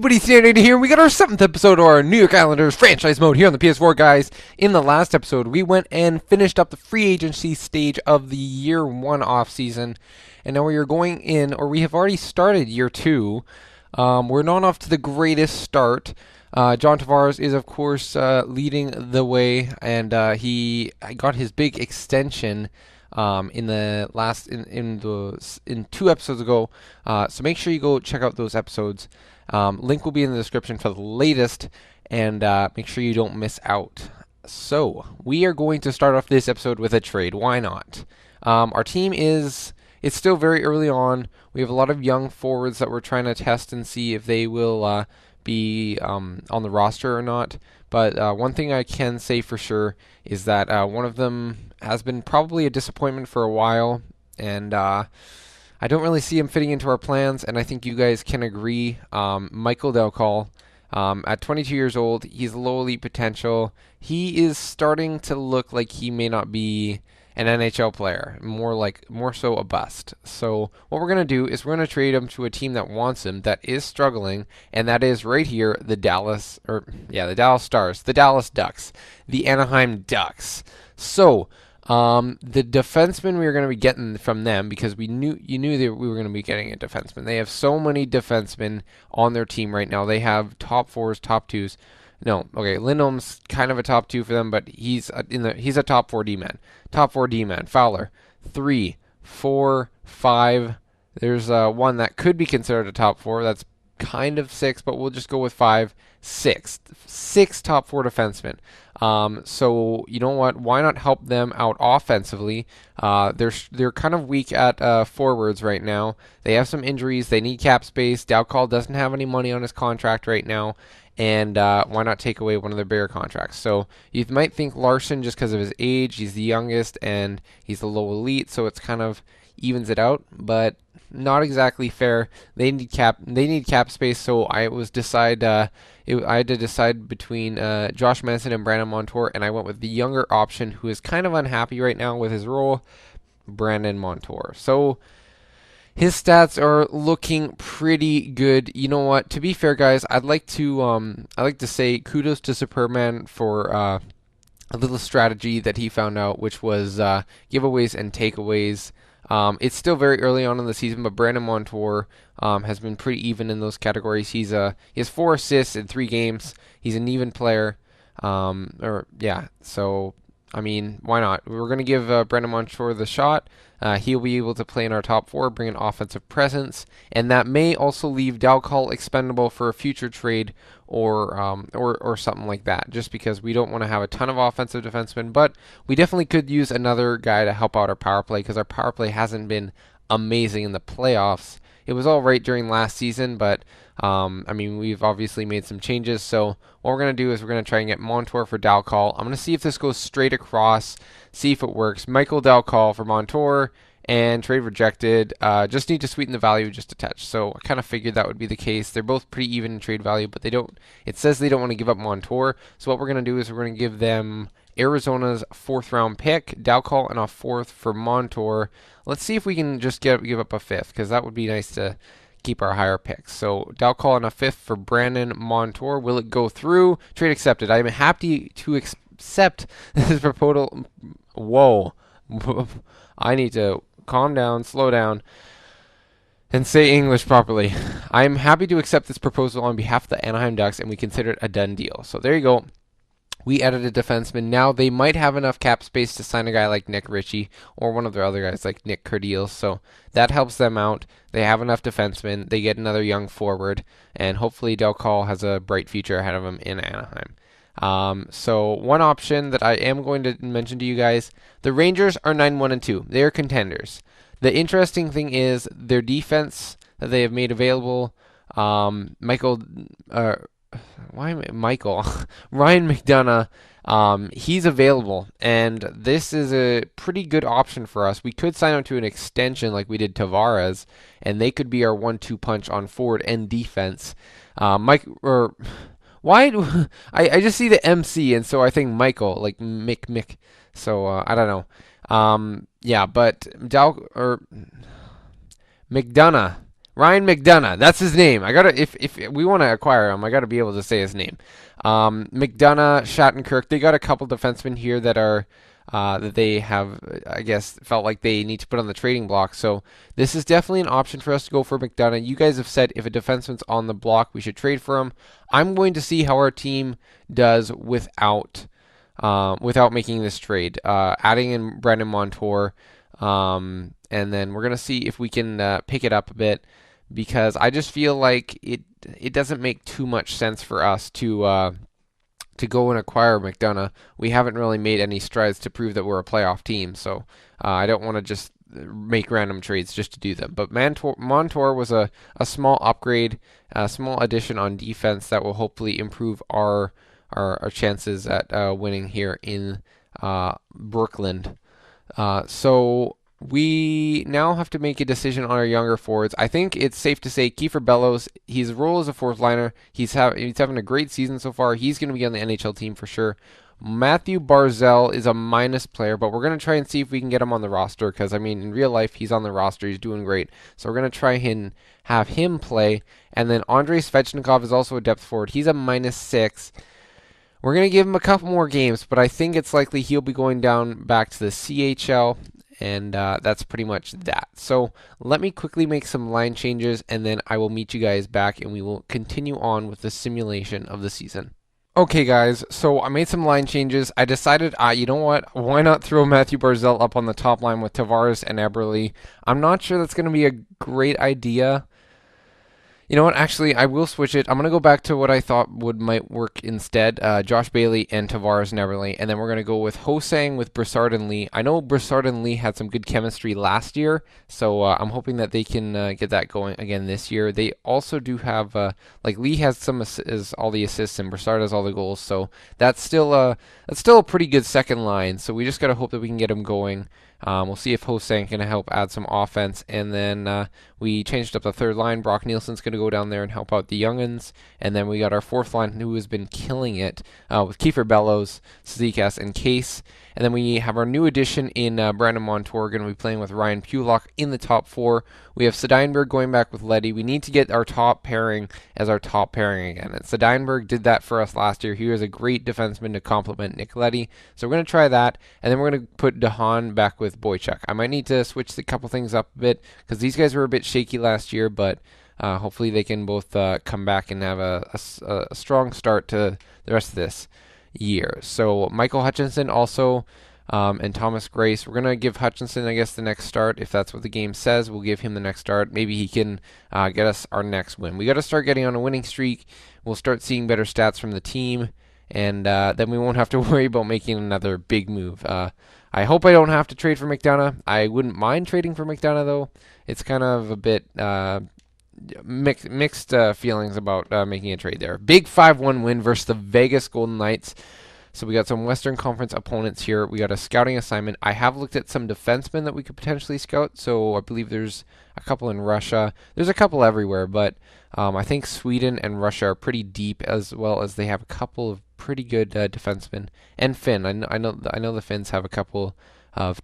everybody, Aaronator here. We got our 7th episode of our New York Islanders franchise mode here on the PS4, guys. In the last episode, we went and finished up the free agency stage of the year 1 off season, and now we are going in, or we have already started year 2. We're not off to the greatest start. John Tavares is, of course, leading the way, and he got his big extension in 2 episodes ago. So make sure you go check out those episodes. Link will be in the description for the latest, and make sure you don't miss out. So we are going to start off this episode with a trade. Why not? Our team it's still very early on. We have a lot of young forwards that we're trying to test and see if they will be on the roster or not. But one thing I can say for sure is that one of them has been probably a disappointment for a while, and I don't really see him fitting into our plans, and I think you guys can agree. Michael Delcall, at 22 years old, he's low elite potential. He is starting to look like he may not be an NHL player, more so a bust. So what we're going to do is we're going to trade him to a team that wants him, that is struggling, and that is right here, the Dallas Stars, the Dallas Ducks, the Anaheim Ducks. So the defenseman we were going to be getting from them, because you knew that we were going to be getting a defenseman. They have so many defensemen on their team right now. They have top 4s, top 2s. No, okay, Lindholm's kind of a top 2 for them, but he's a top 4 D-man. Top 4 D-man. Fowler, 3, 4, 5. There's one that could be considered a top 4. That's kind of 6, but we'll just go with 5. 6 top 4 defensemen. So you know what? Why not help them out offensively? They're kind of weak at forwards right now. They have some injuries. They need cap space. Dowcall doesn't have any money on his contract right now. And why not take away one of their bigger contracts? So you might think Larson, just because of his age, he's the youngest and he's the low elite, so it's kind of evens it out, but not exactly fair. They need cap space. So I had to decide between Josh Manson and Brandon Montour, and I went with the younger option, who is kind of unhappy right now with his role, Brandon Montour. So his stats are looking pretty good. You know what? To be fair, guys, I'd like to say kudos to Superman for a little strategy that he found out, which was giveaways and takeaways. It's still very early on in the season, but Brandon Montour has been pretty even in those categories. He has 4 assists in 3 games. He's an even player. So I mean, why not? We're going to give Brandon Montour the shot. He'll be able to play in our top 4, bring an offensive presence, and that may also leave Dowcall expendable for a future trade or something like that, just because we don't want to have a ton of offensive defensemen, but we definitely could use another guy to help out our power play, because our power play hasn't been amazing in the playoffs. It was all right during last season, but I mean, we've obviously made some changes. So what we're going to do is we're going to try and get Montour for Dowcall. I'm going to see if this goes straight across, see if it works. Michael Dowcall for Montour, and trade rejected. Just need to sweeten the value just a touch. So I kind of figured that would be the case. They're both pretty even in trade value, but it says they don't want to give up Montour. So what we're going to do is we're going to give them Arizona's 4th round pick, Dowcall, and a 4th for Montour. Let's see if we can just give up a 5th, because that would be nice to keep our higher picks. So Dowcall and a 5th for Brandon Montour. Will it go through? Trade accepted. I'm happy to accept this proposal. Whoa. I need to calm down, slow down, and say English properly. I'm happy to accept this proposal on behalf of the Anaheim Ducks, and we consider it a done deal. So there you go. We added a defenseman. Now they might have enough cap space to sign a guy like Nick Ritchie or one of their other guys like Nick Curdiel. So that helps them out. They have enough defensemen. They get another young forward, and hopefully Delcall has a bright future ahead of him in Anaheim. So one option that I am going to mention to you guys, the Rangers are 9-1-2. They are contenders. The interesting thing is their defense that they have made available. Ryan McDonough, he's available, and this is a pretty good option for us. We could sign him to an extension like we did Tavares, and they could be our 1-2 punch on forward and defense. Why do I just see the MC, and so I think Michael, like Mick. So I don't know. But McDonough Ryan McDonough. That's his name. I gotta if we want to acquire him, I gotta be able to say his name. McDonough, Shattenkirk. They got a couple defensemen here that are that they have, I guess, felt like they need to put on the trading block. So this is definitely an option for us to go for McDonough. You guys have said if a defenseman's on the block, we should trade for him. I'm going to see how our team does without making this trade. Adding in Brandon Montour, and then we're gonna see if we can pick it up a bit, because I just feel like it doesn't make too much sense for us to go and acquire McDonough. We haven't really made any strides to prove that we're a playoff team, so I don't want to just make random trades just to do them. But Montour was a small upgrade, a small addition on defense that will hopefully improve our chances at winning here in Brooklyn. So we now have to make a decision on our younger forwards. I think it's safe to say Kiefer Bellows, his role as a fourth liner, he's having a great season so far. He's going to be on the NHL team for sure. Matthew Barzal is a minus player, but we're going to try and see if we can get him on the roster, because, I mean, in real life, he's on the roster. He's doing great. So we're going to try and have him play. And then Andrei Svechnikov is also a depth forward. He's a -6. We're going to give him a couple more games, but I think it's likely he'll be going down back to the CHL, and that's pretty much that. So let me quickly make some line changes, and then I will meet you guys back, and we will continue on with the simulation of the season. Okay, guys, so I made some line changes. I decided, you know what? Why not throw Matthew Barzal up on the top line with Tavares and Eberle? I'm not sure that's going to be a great idea. You know what? Actually, I will switch it. I'm going to go back to what I thought might work instead. Josh Bailey and Tavares and Everly. And then we're going to go with Hosang with Broussard and Lee. I know Broussard and Lee had some good chemistry last year, so I'm hoping that they can get that going again this year. They also do have, like, Lee has all the assists and Broussard has all the goals, so that's still a pretty good second line. So we just got to hope that we can get him going. We'll see if Hosang can help add some offense. And then we changed up the third line. Brock Nielsen's going to go down there and help out the youngins. And then we got our fourth line, who has been killing it, with Kiefer Bellows, Zikas, and Case. And then we have our new addition in Brandon Montour, going to be playing with Ryan Pulock in the top four. We have Sedinberg going back with Leddy. We need to get our top pairing as our top pairing again. And Sedinberg did that for us last year. He was a great defenseman to complement Nick Leddy. So we're going to try that. And then we're going to put DeHaan back with Boychuk. I might need to switch a couple things up a bit, because these guys were a bit shaky last year, but hopefully they can both come back and have a strong start to the rest of this year. So Michael Hutchinson also, and Thomas Grace. We're going to give Hutchinson, I guess, the next start. If that's what the game says, we'll give him the next start. Maybe he can get us our next win. We got to start getting on a winning streak. We'll start seeing better stats from the team, and then we won't have to worry about making another big move. I hope I don't have to trade for McDonough. I wouldn't mind trading for McDonough, though. It's kind of a bit mixed feelings about making a trade there. Big 5-1 win versus the Vegas Golden Knights. So we got some Western Conference opponents here. We got a scouting assignment. I have looked at some defensemen that we could potentially scout. So I believe there's a couple in Russia. There's a couple everywhere, but I think Sweden and Russia are pretty deep, as well as they have a couple of pretty good defensemen. And Finn. I know the Finns have a couple of a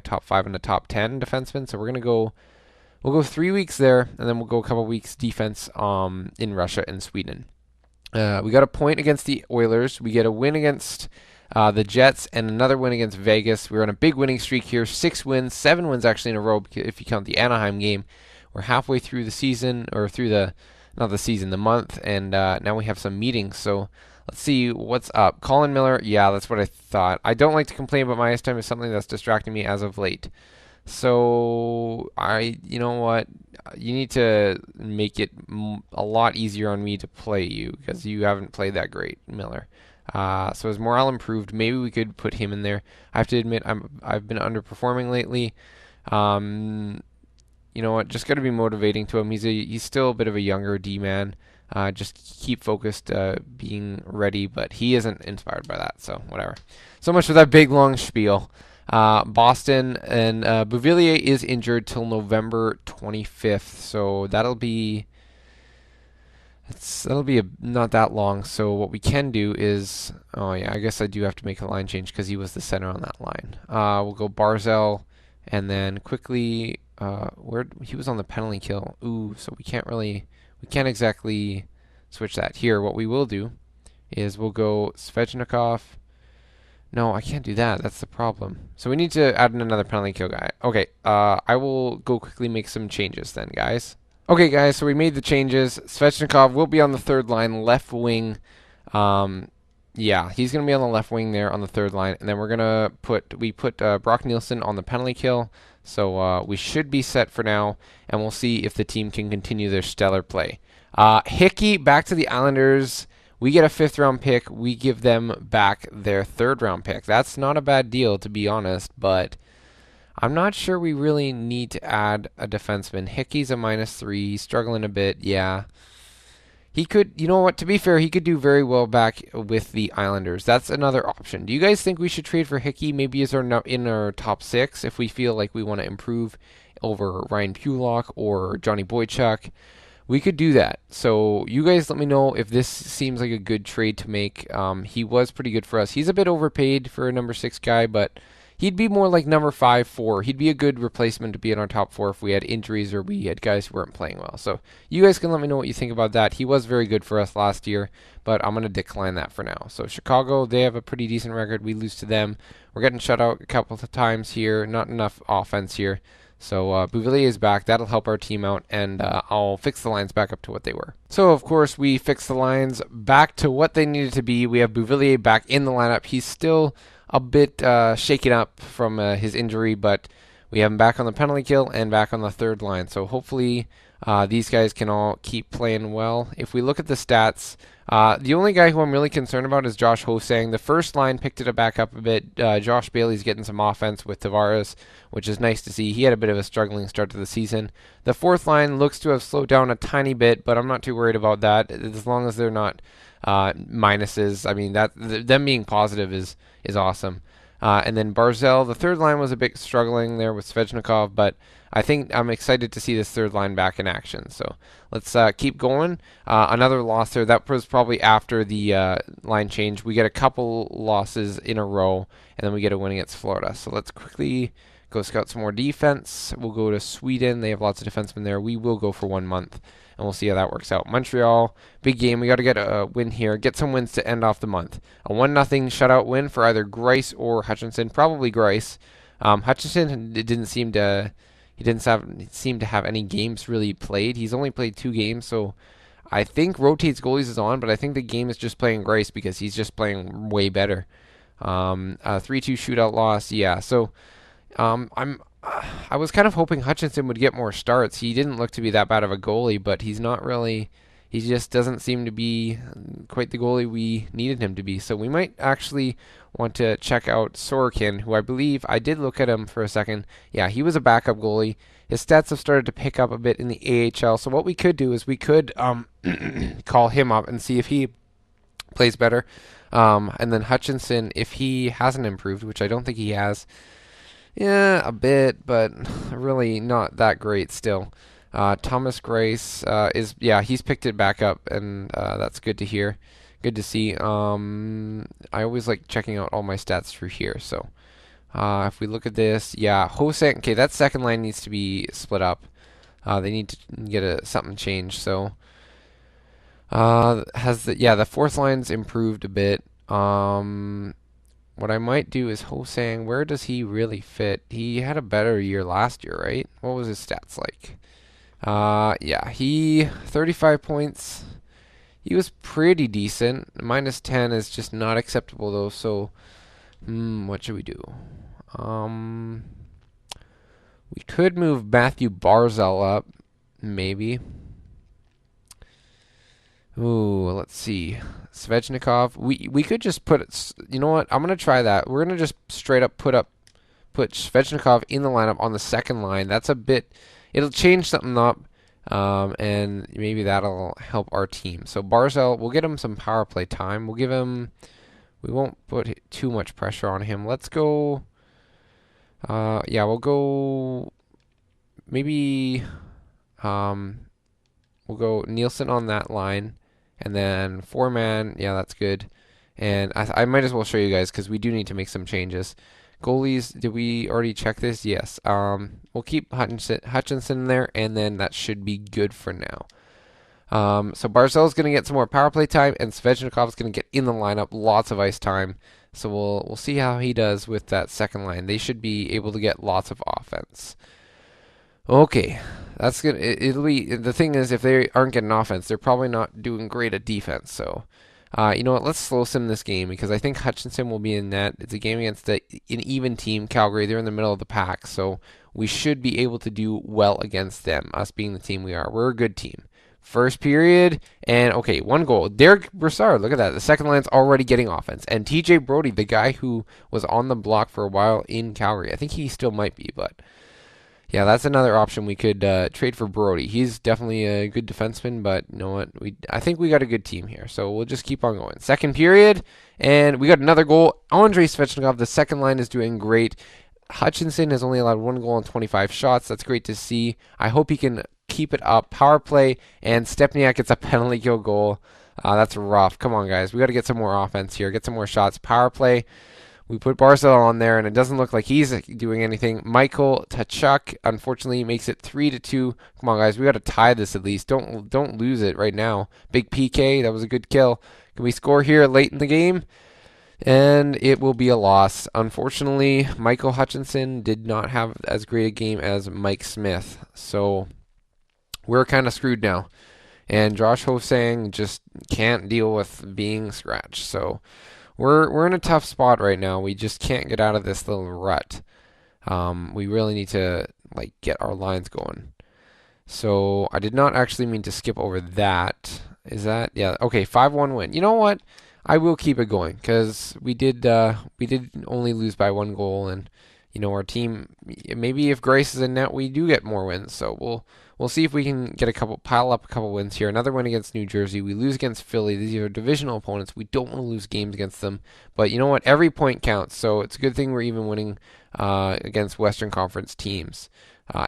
top 5 and a top 10 defensemen. So we'll go 3 weeks there, and then we'll go a couple weeks defense in Russia and Sweden. We got a point against the Oilers. We get a win against the Jets and another win against Vegas. We're on a big winning streak here. 6 wins, 7 wins actually in a row if you count the Anaheim game. We're halfway through the season, or through the month, and now we have some meetings. So let's see what's up. Colin Miller, yeah, that's what I thought. I don't like to complain, but my ice time is something that's distracting me as of late. So you know what? You need to make it a lot easier on me to play you, because you haven't played that great, Miller. So as morale improved, maybe we could put him in there. I have to admit, I've been underperforming lately. You know what? Just got to be motivating to him. He's still a bit of a younger D-man. Just keep focused, being ready, but he isn't inspired by that. So whatever. So much for that big long spiel. Boston and Bouvillier is injured till November 25th, so that'll be not that long. So what we can do is, oh yeah, I guess I do have to make a line change because he was the center on that line. We'll go Barzal, And then quickly, where he was on the penalty kill. Ooh, so we can't exactly switch that here. What we will do is we'll go Svechnikov. No, I can't do that. That's the problem. So we need to add in another penalty kill guy. Okay, I will go quickly make some changes then, guys. Okay, guys, so we made the changes. Svechnikov will be on the third line, left wing. Yeah, he's going to be on the left wing there on the third line. And then we put Brock Nielsen on the penalty kill. So we should be set for now. And we'll see if the team can continue their stellar play. Hickey back to the Islanders. We get a 5th round pick. We give them back their 3rd round pick. That's not a bad deal, to be honest, but I'm not sure we really need to add a defenseman. Hickey's a -3. He's struggling a bit. Yeah. He could, you know what, to be fair, he could do very well back with the Islanders. That's another option. Do you guys think we should trade for Hickey maybe as in our top 6 if we feel like we want to improve over Ryan Pulock or Johnny Boychuk? We could do that. So you guys let me know if this seems like a good trade to make. He was pretty good for us. He's a bit overpaid for a number 6 guy, but he'd be more like number 5, 4. He'd be a good replacement to be in our top 4 if we had injuries or we had guys who weren't playing well. So you guys can let me know what you think about that. He was very good for us last year, but I'm going to decline that for now. So Chicago, they have a pretty decent record. We lose to them. We're getting shut out a couple of times here. Not enough offense here. So Bouvillier is back. That'll help our team out, and I'll fix the lines back up to what they were. So, of course, we fixed the lines back to what they needed to be. We have Bouvillier back in the lineup. He's still a bit shaken up from his injury, but we have him back on the penalty kill and back on the third line. So hopefully these guys can all keep playing well. If we look at the stats, the only guy who I'm really concerned about is Josh Hosang. The first line picked it back up a bit. Josh Bailey's getting some offense with Tavares, which is nice to see. He had a bit of a struggling start to the season. The fourth line looks to have slowed down a tiny bit, but I'm not too worried about that as long as they're not minuses. I mean, them being positive is awesome. And then Barzell, the third line was a bit struggling there with Svechnikov, but I think I'm excited to see this third line back in action. So let's keep going. Another loss there. That was probably after the line change. We get a couple losses in a row, and then we get a win against Florida. So let's quickly go scout some more defense. We'll go to Sweden. They have lots of defensemen there. We will go for 1 month, and we'll see how that works out. Montreal, big game. We got to get a win here. Get some wins to end off the month. A 1-0 shutout win for either Grice or Hutchinson. Probably Grice. Hutchinson didn't seem to have any games really played. He's only played 2 games, so I think rotates goalies is on, but I think the game is just playing Grice because he's just playing way better. A 3-2 shootout loss. Yeah, so I was kind of hoping Hutchinson would get more starts. He didn't look to be that bad of a goalie, but he's not really. He just doesn't seem to be quite the goalie we needed him to be. So we might actually want to check out Sorokin, who I believe I did look at him for a second. Yeah, he was a backup goalie. His stats have started to pick up a bit in the AHL. So what we could do is we could call him up and see if he plays better. And then Hutchinson, if he hasn't improved, which I don't think he has. Yeah, a bit, but really not that great still. Thomas Grace he's picked it back up, and that's good to hear. Good to see. I always like checking out all my stats through here. So if we look at this, yeah, Hosang. Okay, that second line needs to be split up. They need to get something changed. So the fourth line's improved a bit. What I might do is Hosang, where does he really fit? He had a better year last year, right? What was his stats like? He 35 points. He was pretty decent. -10 is just not acceptable though. So, what should we do? We could move Matthew Barzell up, maybe. Ooh, let's see. Svechnikov. We could just put it. You know what? I'm gonna try that. We're gonna just straight up put Svechnikov in the lineup on the second line. That's a bit. It'll change something up, and maybe that'll help our team. So Barzell, we'll get him some power play time. We'll give him. We won't put too much pressure on him. Let's go. We'll go. Maybe. We'll go Nielsen on that line. And then 4-man, yeah, that's good. And I might as well show you guys because we do need to make some changes. Goalies, did we already check this? Yes. We'll keep Hutchinson in there, and then that should be good for now. So Barzal's going to get some more power play time, and Svechnikov's going to get in the lineup, lots of ice time. So we'll see how he does with that second line. They should be able to get lots of offense. Okay, that's good. It'll be the thing is if they aren't getting offense, they're probably not doing great at defense. So, you know what? Let's slow sim this game because I think Hutchinson will be in net. It's a game against an even team, Calgary. They're in the middle of the pack, so we should be able to do well against them. Us being the team we are, we're a good team. First period, and okay, one goal. Derek Brassard, look at that. The second line's already getting offense. And TJ Brody, the guy who was on the block for a while in Calgary. I think he still might be, but yeah, that's another option we could trade for Brody. He's definitely a good defenseman, but you know what? I think we got a good team here, so we'll just keep on going. Second period, and we got another goal. Andrei Svechnikov, the second line is doing great. Hutchinson has only allowed one goal on 25 shots. That's great to see. I hope he can keep it up. Power play, and Stepniak gets a penalty kill goal. That's rough. Come on, guys. We got to get some more offense here. Get some more shots. Power play. We put Barzal on there, and it doesn't look like he's doing anything. Michael Tkachuk, unfortunately, makes it 3-2. Come on, guys. We got to tie this at least. Don't lose it right now. Big PK. That was a good kill. Can we score here late in the game? And it will be a loss. Unfortunately, Michael Hutchinson did not have as great a game as Mike Smith. So we're kind of screwed now. And Josh Hosang just can't deal with being scratched. So we're in a tough spot right now. We just can't get out of this little rut. We really need to get our lines going. So I did not actually mean to skip over that. Is that yeah? Okay, 5-1 win. You know what? I will keep it going because we did only lose by one goal, and our team. Maybe if Grace is in net, we do get more wins. So we'll see if we can pile up a couple wins here. Another win against New Jersey. We lose against Philly. These are divisional opponents. We don't want to lose games against them. But you know what? Every point counts. So it's a good thing we're even winning against Western Conference teams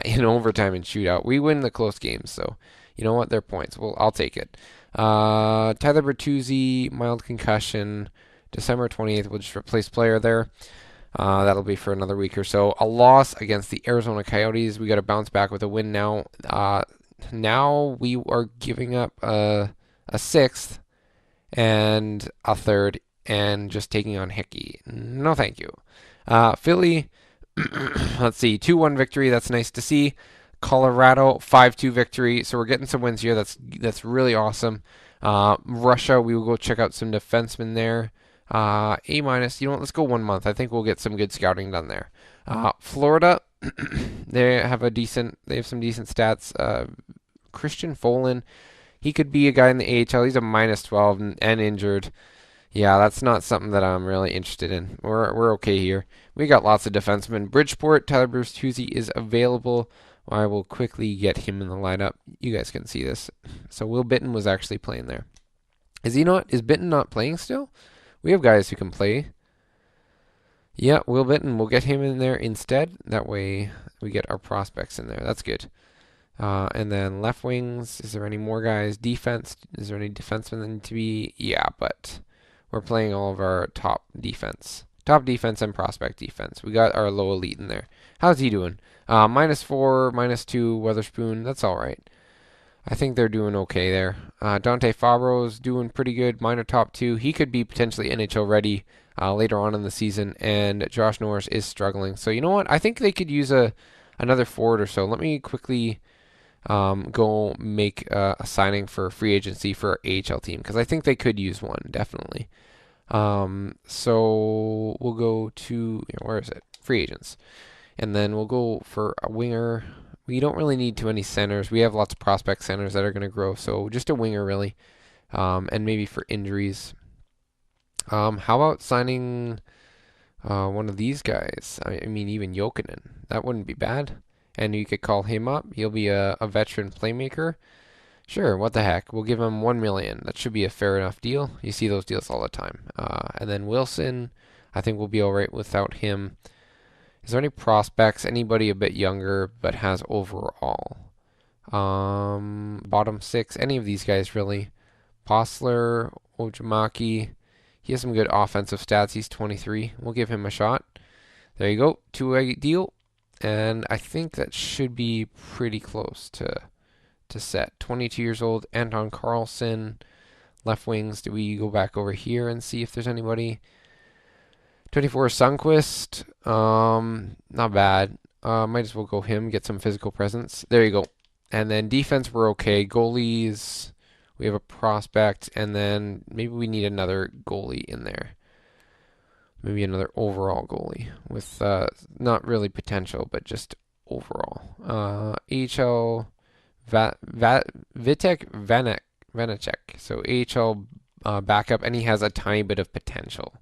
in overtime and shootout. We win the close games. So you know what? They're points. Well, I'll take it. Tyler Bertuzzi, mild concussion. December 28th, we'll just replace player there. That'll be for another week or so. A loss against the Arizona Coyotes. We got to bounce back with a win now. Now we are giving up a sixth and a third and just taking on Hickey. No, thank you. Philly, let's see, 2-1 victory. That's nice to see. Colorado 5-2 victory. So we're getting some wins here. That's really awesome. Russia, we will go check out some defensemen there. A-. You know what? Let's go 1 month. I think we'll get some good scouting done there. Florida, they have some decent stats. Christian Folin, he could be a guy in the AHL. He's a -12 and injured. Yeah, that's not something that I'm really interested in. We're okay here. We got lots of defensemen. Bridgeport, Tyler Bertuzzi is available. I will quickly get him in the lineup. You guys can see this. So Will Bitton was actually playing there. Is he not? Is Bitton not playing still? We have guys who can play. Yeah, Will Bitton. We'll get him in there instead. That way we get our prospects in there. That's good. And then left wings. Is there any more guys? Defense. Is there any defensemen that need to be? Yeah, but we're playing all of our top defense. Top defense and prospect defense. We got our low elite in there. How's he doing? -4, -2, Weatherspoon. That's all right. I think they're doing okay there. Dante Fabro's doing pretty good. Minor top 2. He could be potentially NHL ready later on in the season. And Josh Norris is struggling. So you know what? I think they could use another forward or so. Let me quickly go make a signing for free agency for our AHL team because I think they could use one definitely. So we'll go to where is it? Free agents. And then we'll go for a winger. We don't really need too many centers. We have lots of prospect centers that are going to grow. So just a winger, really. And maybe for injuries. How about signing one of these guys? I mean, even Jokinen. That wouldn't be bad. And you could call him up. He'll be a veteran playmaker. Sure, what the heck. We'll give him $1 million. That should be a fair enough deal. You see those deals all the time. And then Wilson, I think we'll be all right without him. Is there any prospects? Anybody a bit younger but has overall? Bottom 6. Any of these guys really? Postler, Ojimaki. He has some good offensive stats. He's 23. We'll give him a shot. There you go, two-way deal. And I think that should be pretty close to set. 22 years old, Anton Carlson, left wings. Do we go back over here and see if there's anybody? 24 Sunquist, not bad. Might as well go him, get some physical presence. There you go. And then defense, we're okay. Goalies, we have a prospect, and then maybe we need another goalie in there. Maybe another overall goalie with not really potential, but just overall. AHL Vitek Vanacek. So AHL backup, and he has a tiny bit of potential.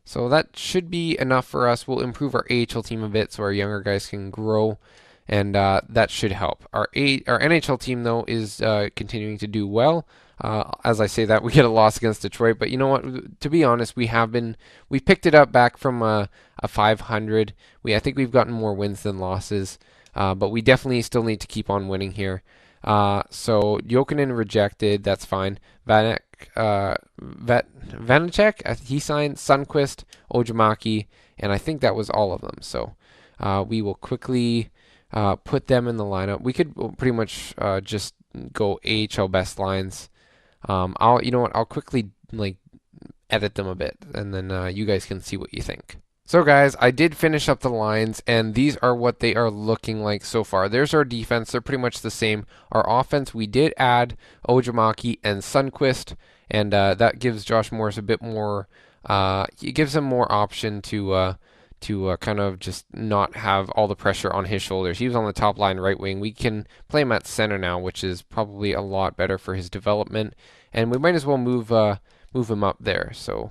So that should be enough for us. We'll improve our AHL team a bit so our younger guys can grow, and that should help. Our NHL team, though, is continuing to do well. As I say that, we get a loss against Detroit, but you know what? To be honest, we picked it up back from a 500. I think we've gotten more wins than losses, but we definitely still need to keep on winning here. So Jokinen rejected. That's fine. Vanacek, he signed Sunquist, Ojimaki, and I think that was all of them. So we will quickly put them in the lineup. We could pretty much just go AHL best lines. You know what? I'll quickly edit them a bit, and then you guys can see what you think. So guys, I did finish up the lines, and these are what they are looking like so far. There's our defense. They're pretty much the same. Our offense, we did add Ojimaki and Sunquist, and that gives Josh Morris a bit more, it gives him more option to kind of just not have all the pressure on his shoulders. He was on the top line right wing. We can play him at center now, which is probably a lot better for his development, and we might as well move him up there. So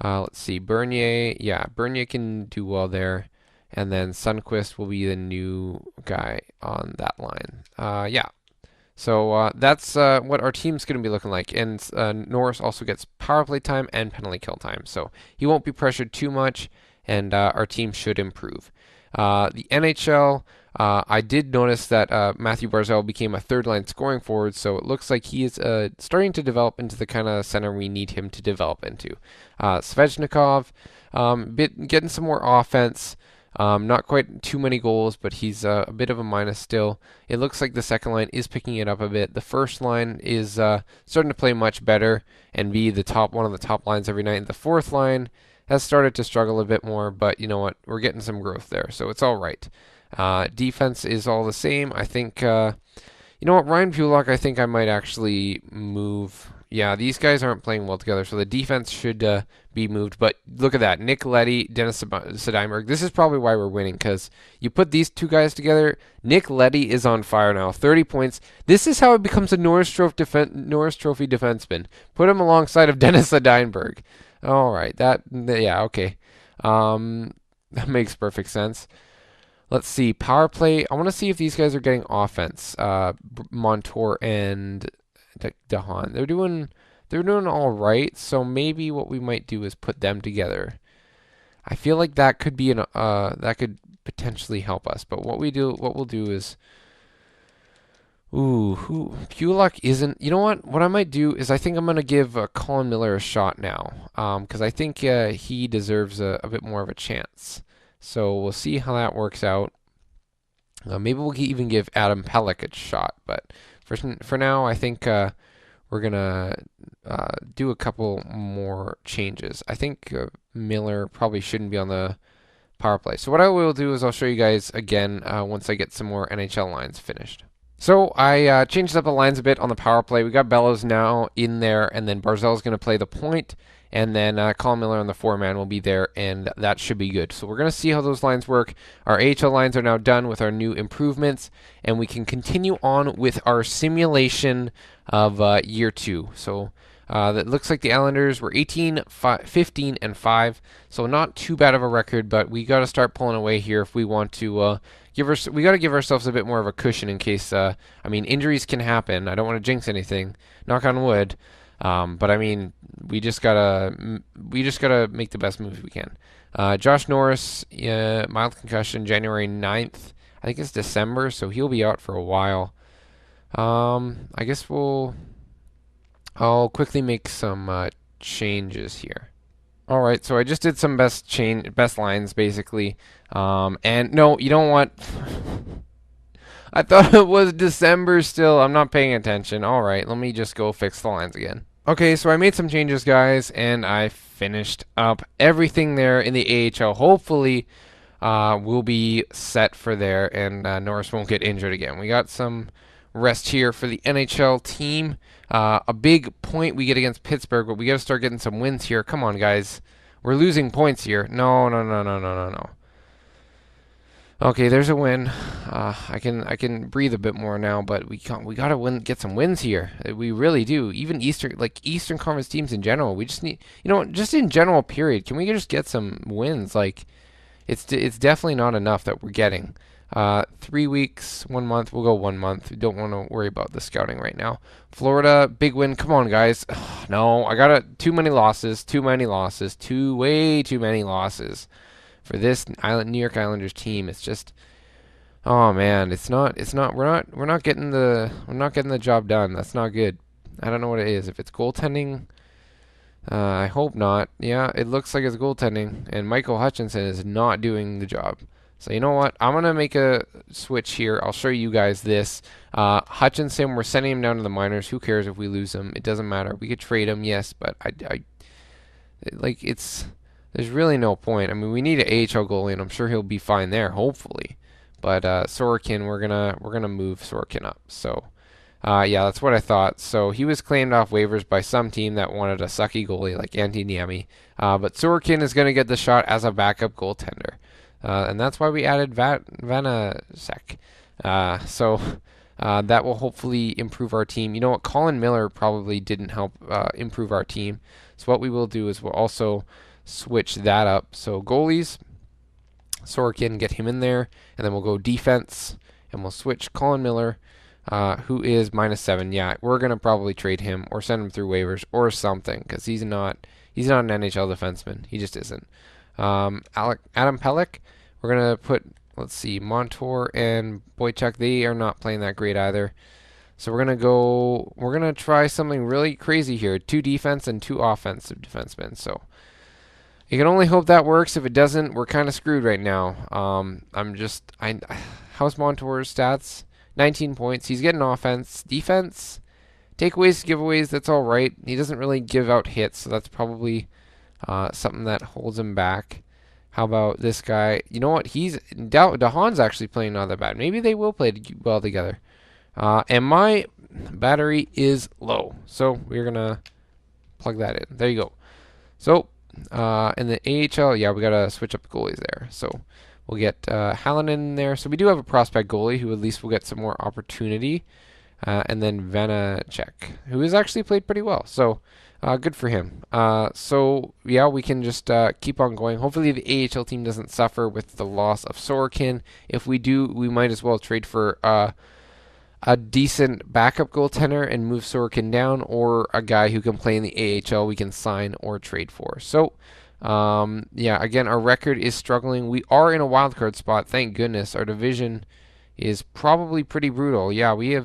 let's see, Bernier. Yeah, Bernier can do well there. And then Sunquist will be the new guy on that line. Yeah. So that's what our team's going to be looking like. And Norris also gets power play time and penalty kill time. So he won't be pressured too much, and our team should improve. The NHL, I did notice that Matthew Barzal became a third-line scoring forward, so it looks like he is starting to develop into the kind of center we need him to develop into. Svechnikov, getting some more offense. Not quite too many goals, but he's a bit of a minus still. It looks like the second line is picking it up a bit. The first line is starting to play much better and be one of the top lines every night. The fourth line has started to struggle a bit more, but you know what? We're getting some growth there, so it's all right. Defense is all the same. I think, you know what? Ryan Pulock, I think I might actually move. Yeah, these guys aren't playing well together, so the defense should be moved. But look at that. Nick Leddy, Dennis Sedimberg. This is probably why we're winning, because you put these two guys together. Nick Leddy is on fire now. 30 points. This is how it becomes a Norris Trophy defenseman. Put him alongside of Dennis Sedimberg. All right. Yeah, okay. That makes perfect sense. Let's see. Power play. I want to see if these guys are getting offense. Montour and Dahan. They're doing all right. So maybe what we might do is put them together. I feel like that could be that could potentially help us. But what we'll do is, Pulock isn't. You know what? What I might do is I think I'm gonna give Colin Miller a shot now. Because I think he deserves a bit more of a chance. So we'll see how that works out. Maybe we'll even give Adam Pelech a shot, but for now, I think we're gonna do a couple more changes. I think Miller probably shouldn't be on the power play. So what I will do is I'll show you guys again once I get some more NHL lines finished. So I changed up the lines a bit on the power play. We got Bellows now in there, and then Barzal's going to play the point, and then Colin Miller on the four-man will be there, and that should be good. So we're going to see how those lines work. Our AHL lines are now done with our new improvements, and we can continue on with our simulation of year 2. So that looks like the Islanders were 18, 15, and 5, so not too bad of a record, but we got to start pulling away here if we want to we got to give ourselves a bit more of a cushion in case injuries can happen. I don't want to jinx anything, knock on wood, but I mean we just gotta make the best moves we can. Josh Norris, mild concussion, January 9th. I think it's December, so he'll be out for a while. I guess I'll quickly make some changes here. All right, so I just did some best lines basically. And no, you don't want. I thought it was December still. I'm not paying attention. All right, let me just go fix the lines again. Okay, so I made some changes, guys, and I finished up everything there in the AHL. Hopefully, we'll be set for there, and Norris won't get injured again. We got some rest here for the NHL team. A big point we get against Pittsburgh, but we got to start getting some wins here. Come on, guys. We're losing points here. No, no, no, no, no, no, no. Okay, there's a win. I can breathe a bit more now, but we gotta get some wins here. We really do. Even Eastern Conference teams in general, we just need, just in general. Period. Can we just get some wins? Like, it's definitely not enough that we're getting. 3 weeks, 1 month. We'll go 1 month. We don't want to worry about the scouting right now. Florida, big win. Come on, guys. No, I got too many losses. Way too many losses for this New York Islanders team. It's just, oh man, it's not. We're not getting the job done. That's not good. I don't know what it is. If it's goaltending, I hope not. Yeah, it looks like it's goaltending, and Michael Hutchinson is not doing the job. So you know what? I'm gonna make a switch here. I'll show you guys this. Hutchinson, we're sending him down to the minors. Who cares if we lose him? It doesn't matter. We could trade him, yes, but there's really no point. I mean, we need an AHL goalie, and I'm sure he'll be fine there, hopefully. But Sorokin, we're gonna move Sorokin up. So, yeah, that's what I thought. So he was claimed off waivers by some team that wanted a sucky goalie like Antti Niemi. But Sorokin is gonna get the shot as a backup goaltender, and that's why we added Vanasek. That will hopefully improve our team. You know what? Colin Miller probably didn't help improve our team. So what we will do is we'll also switch that up. So goalies, Sorokin, get him in there, and then we'll go defense, and we'll switch Colin Miller, who is -7. Yeah, we're gonna probably trade him or send him through waivers or something because he's not an NHL defenseman. He just isn't. Adam Pelech, we're gonna put. Let's see, Montour and Boychuk. They are not playing that great either. So we're gonna try something really crazy here. 2 defense and 2 offensive defensemen. So you can only hope that works. If it doesn't, we're kind of screwed right now. How's Montour's stats? 19 points. He's getting offense, defense, takeaways, giveaways. That's all right. He doesn't really give out hits, so that's probably something that holds him back. How about this guy? You know what? Dahan's actually playing not that bad. Maybe they will play well together. And my battery is low, so we're gonna plug that in. There you go. So in the AHL, yeah, we gotta switch up the goalies there. So we'll get Hallonen in there. So we do have a prospect goalie who at least will get some more opportunity. And then Vanacek, who has actually played pretty well. So good for him. So yeah, we can just keep on going. Hopefully the AHL team doesn't suffer with the loss of Sorokin. If we do, we might as well trade for a decent backup goaltender and move Sorokin down, or a guy who can play in the AHL we can sign or trade for. So, yeah, again, our record is struggling. We are in a wild card spot, thank goodness. Our division is probably pretty brutal. Yeah, we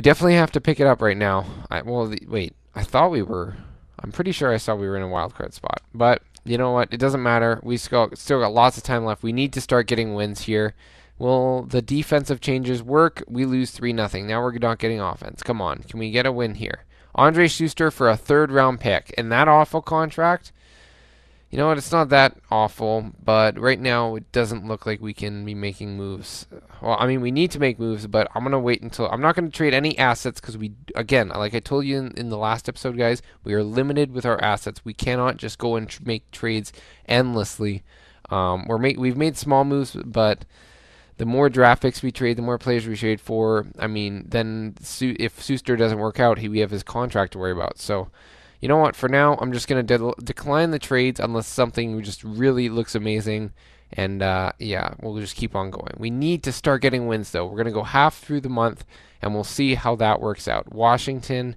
definitely have to pick it up right now. Wait, I thought we were. I'm pretty sure I saw we were in a wild card spot, but you know what? It doesn't matter. We still got lots of time left. We need to start getting wins here. Will the defensive changes work? We lose 3-0. Now we're not getting offense. Come on. Can we get a win here? Andre Schuster for a 3rd-round pick. And that awful contract? You know what? It's not that awful, but right now it doesn't look like we can be making moves. Well, I mean, we need to make moves, but I'm going to wait until... I'm not going to trade any assets because again, like I told you in the last episode, guys, we are limited with our assets. We cannot just go and make trades endlessly. We've made small moves, but... the more draft picks we trade, the more players we trade for. I mean, then if Schuster doesn't work out, we have his contract to worry about. So, you know what? For now, I'm just going to decline the trades unless something just really looks amazing. And, yeah, we'll just keep on going. We need to start getting wins, though. We're going to go half through the month, and we'll see how that works out. Washington,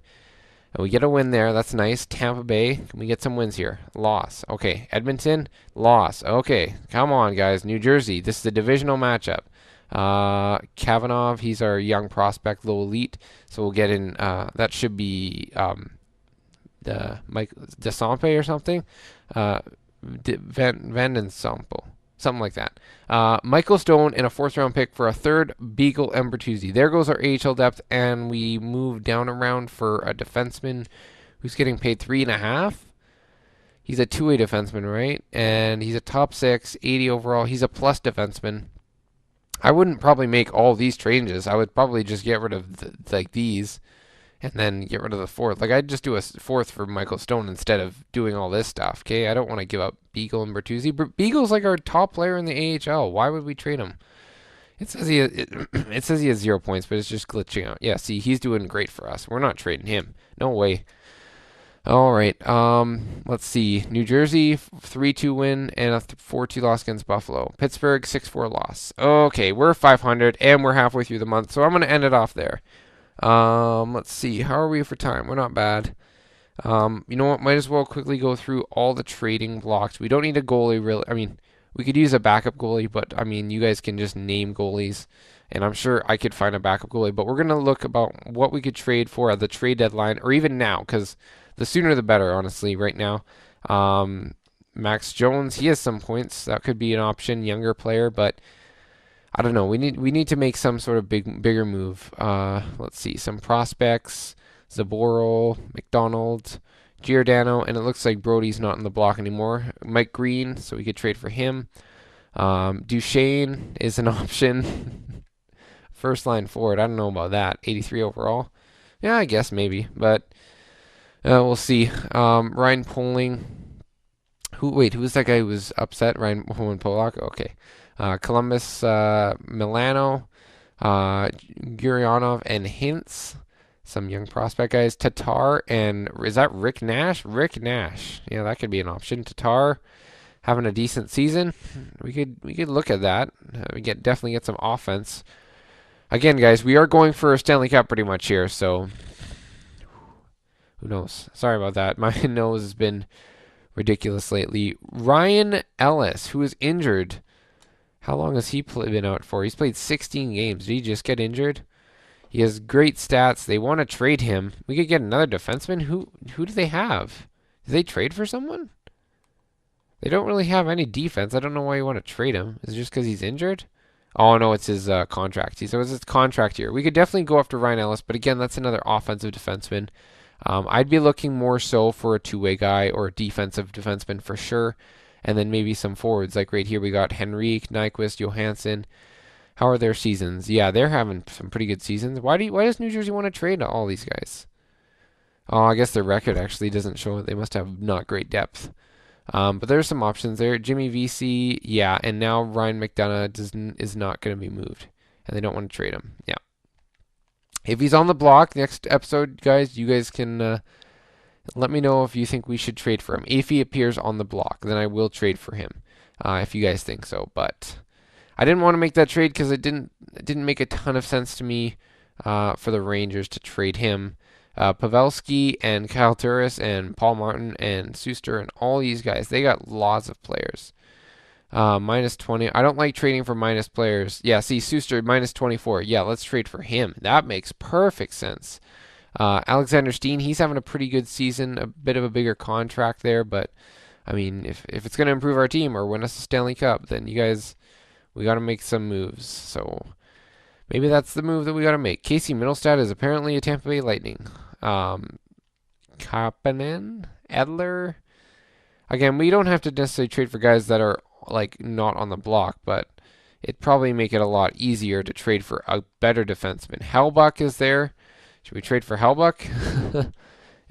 and we get a win there. That's nice. Tampa Bay, can we get some wins here? Loss. Okay. Edmonton, loss. Okay. Come on, guys. New Jersey, this is a divisional matchup. Kavanagh, he's our young prospect, low elite. So we'll get in. That should be Mike Desampe or something. Uh, Van den Sampo, something like that. Michael Stone and a fourth-round pick for a third Beagle and Bertuzzi. There goes our AHL depth, and we move down around for a defenseman who's getting paid 3.5. He's a two-way defenseman, right? And he's a top 6, 80 overall. He's a plus defenseman. I wouldn't probably make all these changes. I would probably just get rid of these and then get rid of the fourth. Like, I'd just do a fourth for Michael Stone instead of doing all this stuff, okay? I don't want to give up Beagle and Bertuzzi. Beagle's like our top player in the AHL. Why would we trade him? It says it says he has 0 points, but it's just glitching out. Yeah, see, he's doing great for us. We're not trading him. No way. All right. Let's see. New Jersey 3-2 win and a 4-2 loss against Buffalo. Pittsburgh 6-4 loss. Okay, we're 500 and we're halfway through the month, so I'm gonna end it off there. Let's see. How are we for time? We're not bad. You know what? Might as well quickly go through all the trading blocks. We don't need a goalie, really. I mean, we could use a backup goalie, but I mean, you guys can just name goalies, and I'm sure I could find a backup goalie. But we're gonna look about what we could trade for at the trade deadline, or even now, because the sooner the better, honestly, right now. Max Jones, he has some points. That could be an option, younger player, but I don't know. We need to make some sort of bigger move. Let's see, some prospects: Zaboro, McDonald, Giordano, and it looks like Brody's not in the block anymore. Mike Green, so we could trade for him. Duchesne is an option. First line forward, I don't know about that. 83 overall. Yeah, I guess maybe, but we'll see. Ryan Poling. Who was that guy who was upset? Ryan Polak? Okay. Columbus, Milano, Gurionov, and Hintz. Some young prospect guys. Tatar, and is that Rick Nash? Rick Nash. Yeah, that could be an option. Tatar having a decent season. We could look at that. We definitely get some offense. Again, guys, we are going for a Stanley Cup pretty much here, so who knows? Sorry about that. My nose has been ridiculous lately. Ryan Ellis, who is injured. How long has he been out for? He's played 16 games. Did he just get injured? He has great stats. They want to trade him. We could get another defenseman. Who do they have? Did they trade for someone? They don't really have any defense. I don't know why you want to trade him. Is it just because he's injured? Oh, no, it's his contract. So it's his contract year. We could definitely go after Ryan Ellis, but again, that's another offensive defenseman. I'd be looking more so for a two-way guy or a defensive defenseman for sure, and then maybe some forwards. Like right here, we got Henrique, Nyquist, Johansson. How are their seasons? Yeah, they're having some pretty good seasons. Why does New Jersey want to trade all these guys? Oh, I guess their record actually doesn't show it. They must have not great depth. But there's some options there. Jimmy VC, yeah, and now Ryan McDonough is not going to be moved, and they don't want to trade him. Yeah. If he's on the block next episode, guys, you guys can let me know if you think we should trade for him. If he appears on the block, then I will trade for him. If you guys think so, but I didn't want to make that trade because it didn't make a ton of sense to me for the Rangers to trade him. Pavelski and Kyle Turris and Paul Martin and Suster and all these guys, they got lots of players. Minus 20. I don't like trading for minus players. Yeah, see, Suster, minus 24. Yeah, let's trade for him. That makes perfect sense. Alexander Steen, he's having a pretty good season, a bit of a bigger contract there, but I mean, if it's going to improve our team or win us a Stanley Cup, then you guys, we got to make some moves. So maybe that's the move that we got to make. Casey Middlestad is apparently a Tampa Bay Lightning. Kapanen, Edler. Again, we don't have to necessarily trade for guys that are like not on the block, but it'd probably make it a lot easier to trade for a better defenseman. Hellbuck is there. Should we trade for Hellbuck?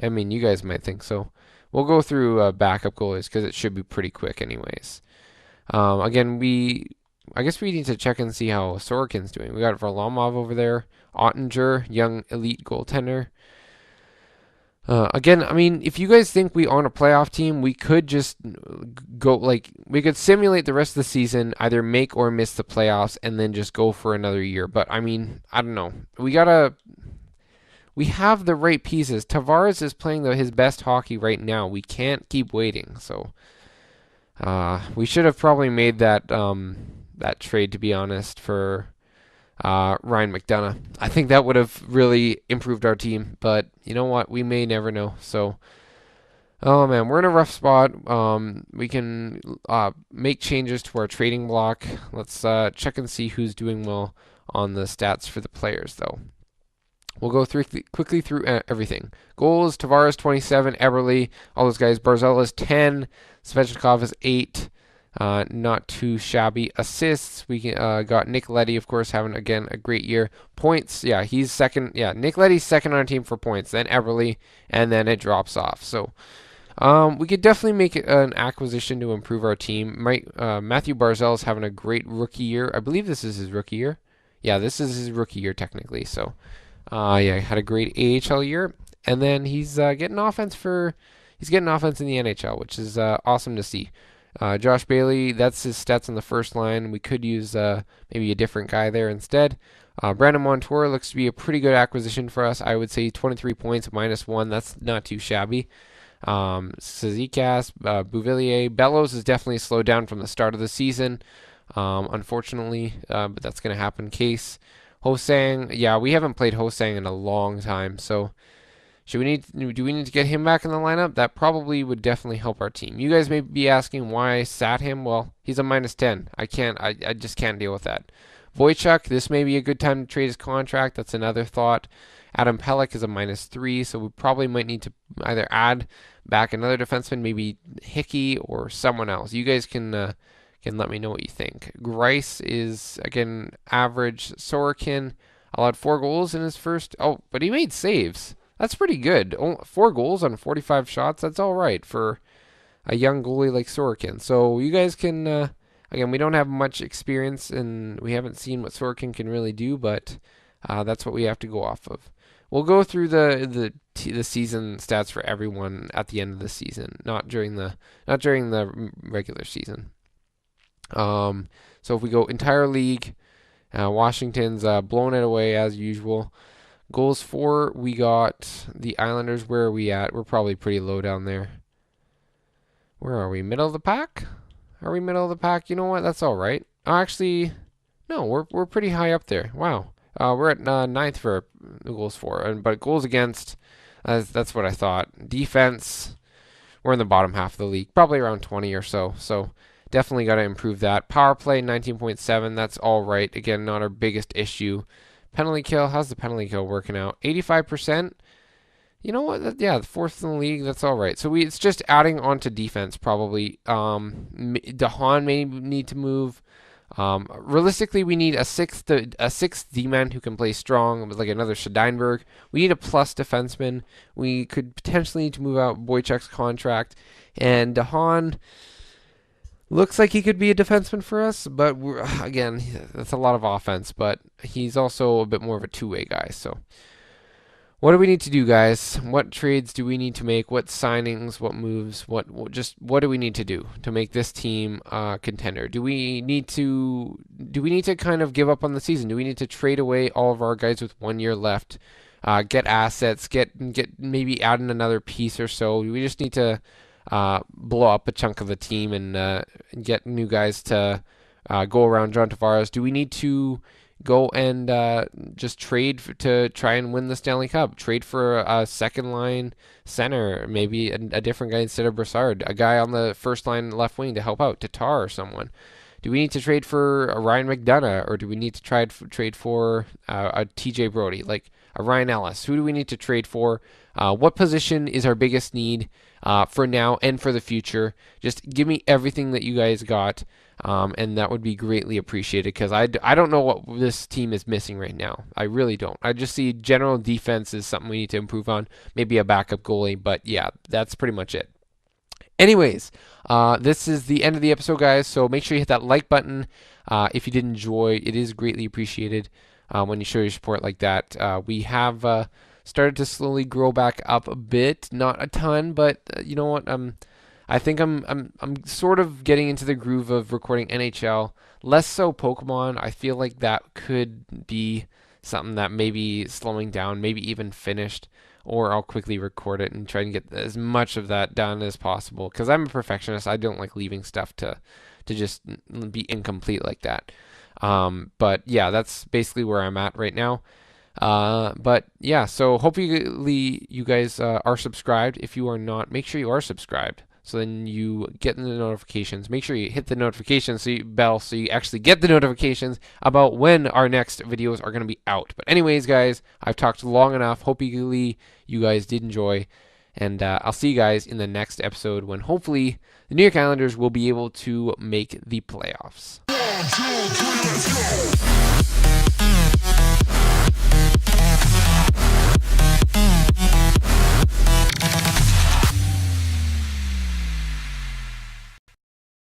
I mean, you guys might think so. We'll go through backup goalies because it should be pretty quick anyways. Again, I guess we need to check and see how Sorokin's doing. We got Varlamov over there. Ottinger, young elite goaltender. Again, I mean, if you guys think we aren't a playoff team, we could just go, we could simulate the rest of the season, either make or miss the playoffs, and then just go for another year. But, I mean, I don't know. We have the right pieces. Tavares is playing his best hockey right now. We can't keep waiting. So, we should have probably made that trade, to be honest, for Ryan McDonough. I think that would have really improved our team, but you know what? We may never know. So Oh man, we're in a rough spot. We can make changes to our trading block. Let's check and see who's doing well on the stats for the players, though. We'll go through quickly through everything. Goals: Tavares 27, Eberle, all those guys. Barzal is 10, Svechnikov is 8. Not too shabby. Assists: we got Nick Leddy, of course, having again a great year. Points: yeah, he's second. Yeah, Nick Leddy's second on our team for points. Then Eberle, and then it drops off. So we could definitely make an acquisition to improve our team. Matthew Barzal is having a great rookie year. I believe this is his rookie year. Yeah, this is his rookie year technically. So, yeah, had a great AHL year, and then he's getting offense in the NHL, which is awesome to see. Josh Bailey, that's his stats on the first line. We could use maybe a different guy there instead. Brandon Montour looks to be a pretty good acquisition for us. I would say 23 points -1. That's not too shabby. Cizikas, Bouvillier, Bellows is definitely slowed down from the start of the season, unfortunately, but that's going to happen. Case, Hosang, yeah, we haven't played Hosang in a long time, so do we need to get him back in the lineup? That probably would definitely help our team. You guys may be asking why I sat him. Well, he's a -10. I just can't deal with that. Wojciech, this may be a good time to trade his contract. That's another thought. Adam Pelech is a -3, so we probably might need to either add back another defenseman, maybe Hickey or someone else. You guys can let me know what you think. Grice is again average. Sorokin allowed 4 goals in his first. Oh, but he made saves. That's pretty good. 4 goals on 45 shots. That's all right for a young goalie like Sorokin. So you guys can. Again, we don't have much experience and we haven't seen what Sorokin can really do, but that's what we have to go off of. We'll go through the season stats for everyone at the end of the season, not during the regular season. So if we go entire league, Washington's blowing it away as usual. Goals for, we got the Islanders. Where are we at? We're probably pretty low down there. Where are we? Middle of the pack? Are we middle of the pack? You know what? That's all right. Actually, no, we're pretty high up there. Wow. We're at ninth for goals for, but goals against, that's what I thought. Defense, we're in the bottom half of the league, probably around 20 or so. So definitely got to improve that. Power play 19.7. That's all right. Again, not our biggest issue. Penalty kill. How's the penalty kill working out? 85%. You know what? Yeah, the fourth in the league. That's all right. So it's just adding on to defense probably. DeHaan may need to move. Realistically, we need a sixth D-man who can play strong, like another Steinberg. We need a plus defenseman. We could potentially need to move out Wojciech's contract, and DeHaan looks like he could be a defenseman for us. But again, that's a lot of offense. But he's also a bit more of a two-way guy. So what do we need to do, guys? What trades do we need to make? What signings? What moves? What do we need to do to make this team a contender? Do we need to kind of give up on the season? Do we need to trade away all of our guys with 1 year left? Get assets. Get maybe add in another piece or so. Do we just need to blow up a chunk of the team and get new guys to go around John Tavares? Do we need to go and just trade to try and win the Stanley Cup? Trade for a second line center, maybe a different guy instead of Brassard, a guy on the first line left wing to help out, Tatar or someone. Do we need to trade for a Ryan McDonough, or do we need to trade for a TJ Brody, like a Ryan Ellis? Who do we need to trade for? What position is our biggest need for now and for the future? Just give me everything that you guys got. And that would be greatly appreciated, because I don't know what this team is missing right now. I really don't. I just see general defense is something we need to improve on. Maybe a backup goalie, but yeah, that's pretty much it. Anyways, this is the end of the episode, guys. So make sure you hit that like button if you did enjoy. It is greatly appreciated when you show your support like that. We have started to slowly grow back up a bit, not a ton, but you know what? I think I'm sort of getting into the groove of recording NHL, less so Pokemon. I feel like that could be something that may be slowing down, maybe even finished, or I'll quickly record it and try and get as much of that done as possible, because I'm a perfectionist. I don't like leaving stuff to just be incomplete like that. But yeah, that's basically where I'm at right now. But yeah, so hopefully you guys are subscribed. If you are not, make sure you are subscribed. So then you get the notifications. Make sure you hit the notifications bell so you actually get the notifications about when our next videos are going to be out. But anyways, guys, I've talked long enough. Hopefully you guys did enjoy. And I'll see you guys in the next episode when hopefully the New York Islanders will be able to make the playoffs. 1, 2, 3, let's go!